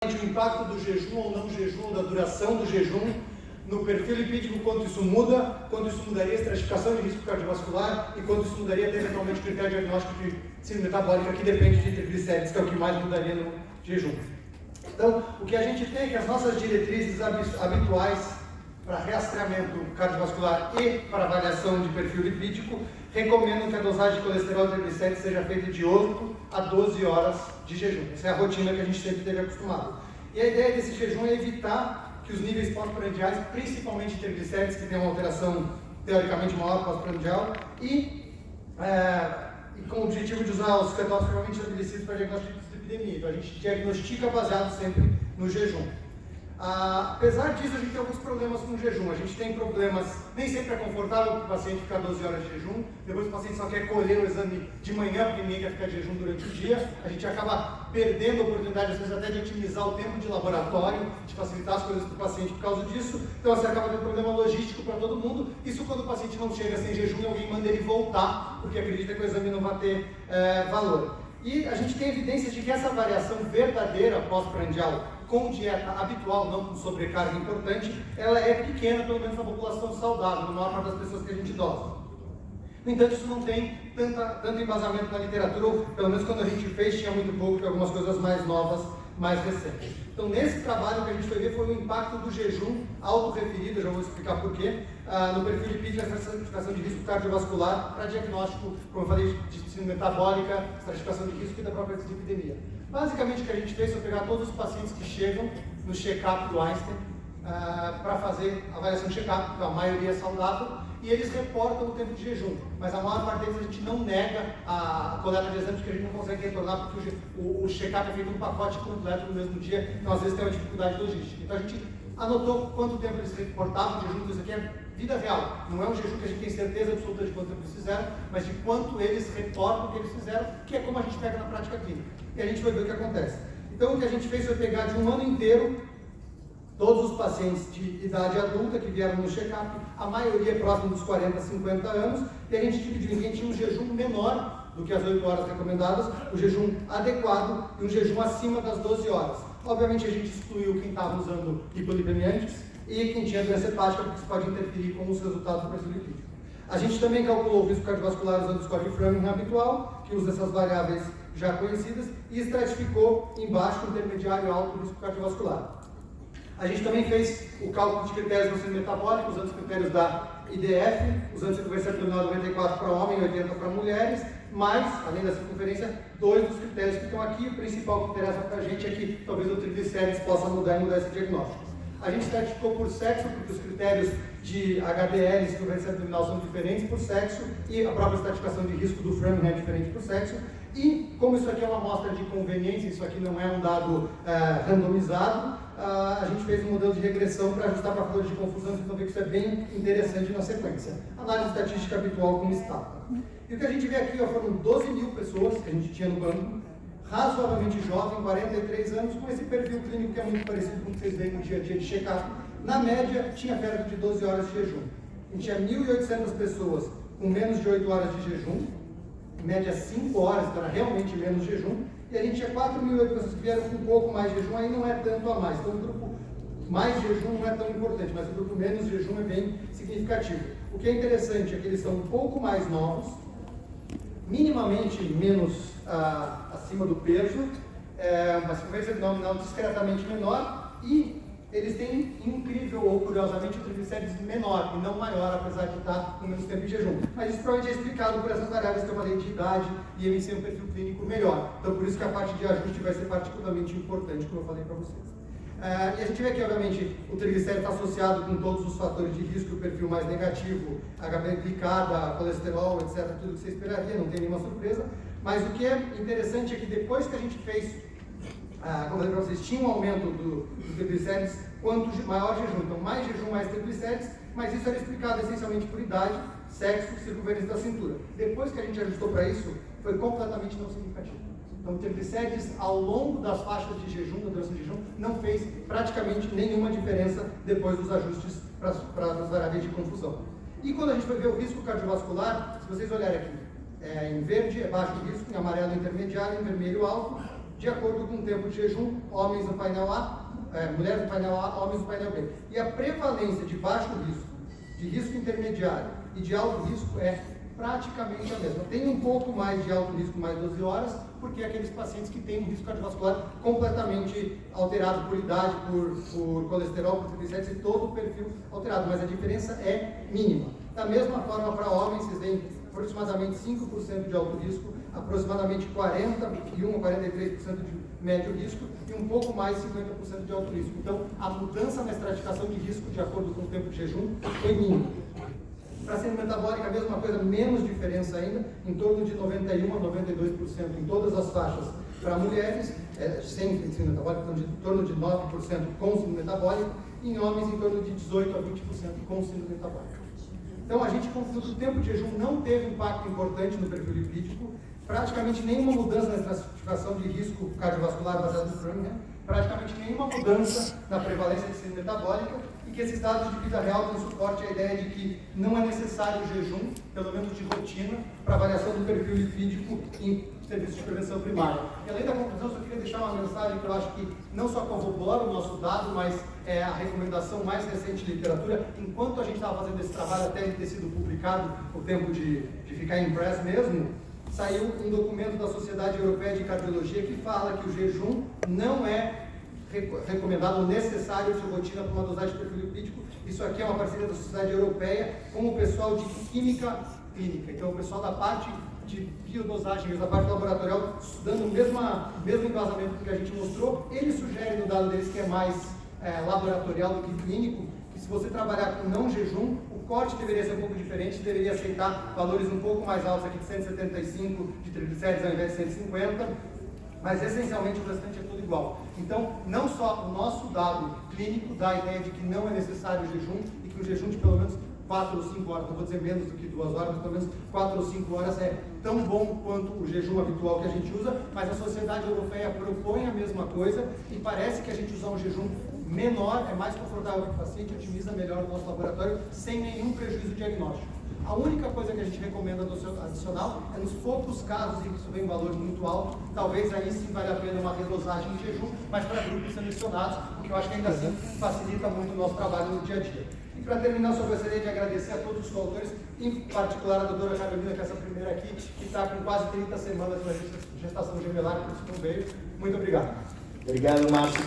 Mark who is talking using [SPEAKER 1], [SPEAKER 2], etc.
[SPEAKER 1] o impacto do jejum ou não jejum, da duração do jejum no perfil lipídico, quanto isso muda, quanto isso mudaria a estratificação de risco cardiovascular e quanto isso mudaria eventualmente o critério diagnóstico de síndrome metabólica, que depende de triglicérides, que é o que mais mudaria no jejum. Então, o que a gente tem é que as nossas diretrizes habituais para rastreamento cardiovascular e para avaliação de perfil lipídico recomendam que a dosagem de colesterol e triglicérides seja feita de 8 a 12 horas de jejum. Essa é a rotina que a gente sempre teve acostumado. E a ideia desse jejum é evitar que os níveis pós-prandiais, principalmente triglicérides, que tem uma alteração teoricamente maior pós-prandial, e com o objetivo de usar os ketólicos previamente estabelecidos para diagnóstico de epidemia. Então a gente diagnostica baseado sempre no jejum. Apesar disso, a gente tem alguns problemas com o jejum. A gente tem problemas, nem sempre é confortável para o paciente ficar 12 horas de jejum. Depois o paciente só quer colher o exame de manhã, porque ninguém quer ficar de jejum durante o dia. A gente acaba perdendo a oportunidade, às vezes, até de otimizar o tempo de laboratório, de facilitar as coisas para o paciente por causa disso. Então você acaba tendo problema logístico para todo mundo. Isso quando o paciente não chega sem jejum e alguém manda ele voltar, porque acredita que o exame não vai ter valor. E a gente tem evidências de que essa variação verdadeira pós-prandial com dieta habitual, não com sobrecarga importante, ela é pequena, pelo menos na população saudável, na maior parte das pessoas que a gente dosa. No entanto, isso não tem tanto embasamento na literatura, ou pelo menos quando a gente fez tinha muito pouco, e algumas coisas mais novas, mais recentes. Então, nesse trabalho que a gente foi ver foi o impacto do jejum autorreferido, já vou explicar porquê, no perfil lipídico e estratificação de risco cardiovascular para diagnóstico, como eu falei, de síndrome metabólica, estratificação de risco e da própria epidemia. Basicamente, o que a gente fez foi pegar todos os pacientes que chegam no check-up do Einstein para fazer avaliação de check-up, então a maioria é saudável, e eles reportam o tempo de jejum, mas a maior parte deles a gente não nega a coleta de exames, porque a gente não consegue retornar, porque o check-up é feito um pacote completo no mesmo dia, então às vezes tem uma dificuldade logística. Então a gente anotou quanto tempo eles reportavam de jejum, então isso aqui é vida real, não é um jejum que a gente tem certeza absoluta de quanto tempo eles fizeram, mas de quanto eles reportam o que eles fizeram, que é como a gente pega na prática clínica. E a gente vai ver o que acontece. Então o que a gente fez foi pegar de um ano inteiro todos os pacientes de idade adulta que vieram no check-up, a maioria próximo dos 40 a 50 anos, e a gente dividiu em quem tinha um jejum menor do que as 8 horas recomendadas, o jejum adequado e um jejum acima das 12 horas. Obviamente a gente excluiu quem estava usando hipolipemiantes e quem tinha doença hepática, porque isso pode interferir com os resultados do perfil lipídico. A gente também calculou o risco cardiovascular usando o score de Framingham habitual, que usa essas variáveis já conhecidas, e estratificou em baixo, intermediário e alto risco cardiovascular. A gente também fez o cálculo de critérios do síndrome metabólico, usando os critérios da IDF, usando circunferência abdominal 94 para homem e 80 para mulheres, mas, além da circunferência, 2 dos critérios que estão aqui. O principal que interessa para a gente é que talvez o triglicérides possa mudar e mudar esse diagnóstico. A gente estratificou por sexo, porque os critérios de HDL e circunferência abdominal são diferentes por sexo, e a própria estratificação de risco do Framingham é diferente por sexo. E, como isso aqui é uma amostra de conveniência, isso aqui não é um dado randomizado, a gente fez um modelo de regressão para ajustar para fatores de confusão, vocês vão ver que isso é bem interessante na sequência. Análise estatística habitual com estátua. E o que a gente vê aqui foram 12 mil pessoas que a gente tinha no banco, razoavelmente jovem, 43 anos, com esse perfil clínico que é muito parecido com o que vocês veem no dia a dia de check-up. Na média, tinha perto de 12 horas de jejum. A gente tinha 1.800 pessoas com menos de 8 horas de jejum, em média 5 horas, então era realmente menos jejum, e a gente tinha 4.008 pessoas que vieram com um pouco mais de jejum, aí não é tanto a mais. Então o grupo mais jejum não é tão importante, mas o grupo menos jejum é bem significativo. O que é interessante é que eles são um pouco mais novos, minimamente menos acima do peso, uma circunferência abdominal discretamente menor, e eles têm incrível ou curiosamente o triglicérides menor e não maior, apesar de estar com menos tempo de jejum. Mas isso provavelmente é explicado por essas variáveis que eu falei de idade e MC um perfil clínico melhor. Então por isso que a parte de ajuste vai ser particularmente importante, como eu falei para vocês. E a gente vê aqui, obviamente, o triglicérido está associado com todos os fatores de risco, o perfil mais negativo, HB glicada, colesterol, etc., tudo que você esperaria, não tem nenhuma surpresa. Mas o que é interessante é que depois que a gente fez, como eu falei para vocês, tinha um aumento dos triglicérides, quanto maior jejum. Então, mais jejum, mais triglicérides, mas isso era explicado essencialmente por idade, sexo, circunferência da cintura. Depois que a gente ajustou para isso, foi completamente não significativo. Então, o triglicérides, ao longo das faixas de jejum, da duração de jejum, não fez praticamente nenhuma diferença depois dos ajustes para as variáveis de confusão. E quando a gente foi ver o risco cardiovascular, se vocês olharem aqui, em verde é baixo risco, em amarelo intermediário, em vermelho alto,
[SPEAKER 2] de acordo com o tempo de jejum, homens no painel A, mulheres no painel A, homens no painel B. E a prevalência de baixo risco, de risco intermediário e de alto risco é praticamente a mesma. Tem um pouco mais de alto risco, mais 12 horas, porque é aqueles pacientes que têm um risco cardiovascular completamente alterado por idade, por colesterol, por triglicéridos e todo o perfil alterado, mas a diferença é mínima. Da mesma forma, para homens, vocês têm aproximadamente 5% de alto risco, aproximadamente 41% ou 43% de médio risco e um pouco mais 50% de alto risco. Então, a mudança na estratificação de risco, de acordo com o tempo de jejum, foi mínima. Para a síndrome metabólica, a mesma coisa, menos diferença ainda, em torno de 91% a 92% em todas as faixas. Para mulheres, sem síndrome metabólica, então, em torno de 9% com síndrome metabólica, e em homens, em torno de 18% a 20% com síndrome metabólica. Então, a gente concluiu que o tempo de jejum não teve impacto importante no perfil lipídico, praticamente nenhuma mudança na estratificação de risco cardiovascular baseado no Framingham, praticamente nenhuma mudança na prevalência de síndrome metabólica, e que esses dados de vida real têm suporte à ideia de que não é necessário jejum, pelo menos de rotina, para avaliação do perfil lipídico em serviços de prevenção primária. E além da conclusão, eu só queria deixar uma mensagem que eu acho que não só corrobora o nosso dado, mas é a recomendação mais recente de literatura. Enquanto a gente estava fazendo esse trabalho, até ele ter sido publicado, o tempo de ficar em press mesmo, saiu um documento da Sociedade Europeia de Cardiologia que fala que o jejum não é recomendado ou necessário de rotina para uma dosagem de perfil lipídico. Isso aqui é uma parceria da Sociedade Europeia com o pessoal de Química Clínica. Então, o pessoal da parte de biodosagem, da parte laboratorial, dando o mesmo embasamento que a gente mostrou. Eles sugerem no dado deles, que é mais laboratorial do que clínico, que se você trabalhar com não jejum, o corte deveria ser um pouco diferente, deveria aceitar valores um pouco mais altos, aqui de 175 de triglicéridos ao invés de 150, mas essencialmente o restante é tudo igual. Então, não só o nosso dado clínico dá a ideia de que não é necessário jejum e que o jejum de pelo menos 4 ou 5 horas, não vou dizer menos do que 2 horas, mas pelo menos 4 ou 5 horas é tão bom quanto o jejum habitual que a gente usa, mas a Sociedade Europeia propõe a mesma coisa e parece que a gente usar um jejum menor é mais confortável para o paciente, otimiza melhor o nosso laboratório sem nenhum prejuízo diagnóstico. A única coisa que a gente recomenda adicional é nos poucos casos em que isso vem um valor muito alto, talvez aí sim vale a pena uma redosagem em jejum, mas para grupos selecionados, o que eu acho que ainda assim facilita muito o nosso trabalho no dia a dia. E para terminar, só gostaria de agradecer a todos os coautores, em particular a doutora Carolina, que é essa primeira aqui, que está com quase 30 semanas na gestação gemelar, por isso que não veio. Muito obrigado.
[SPEAKER 3] Obrigado, Márcio.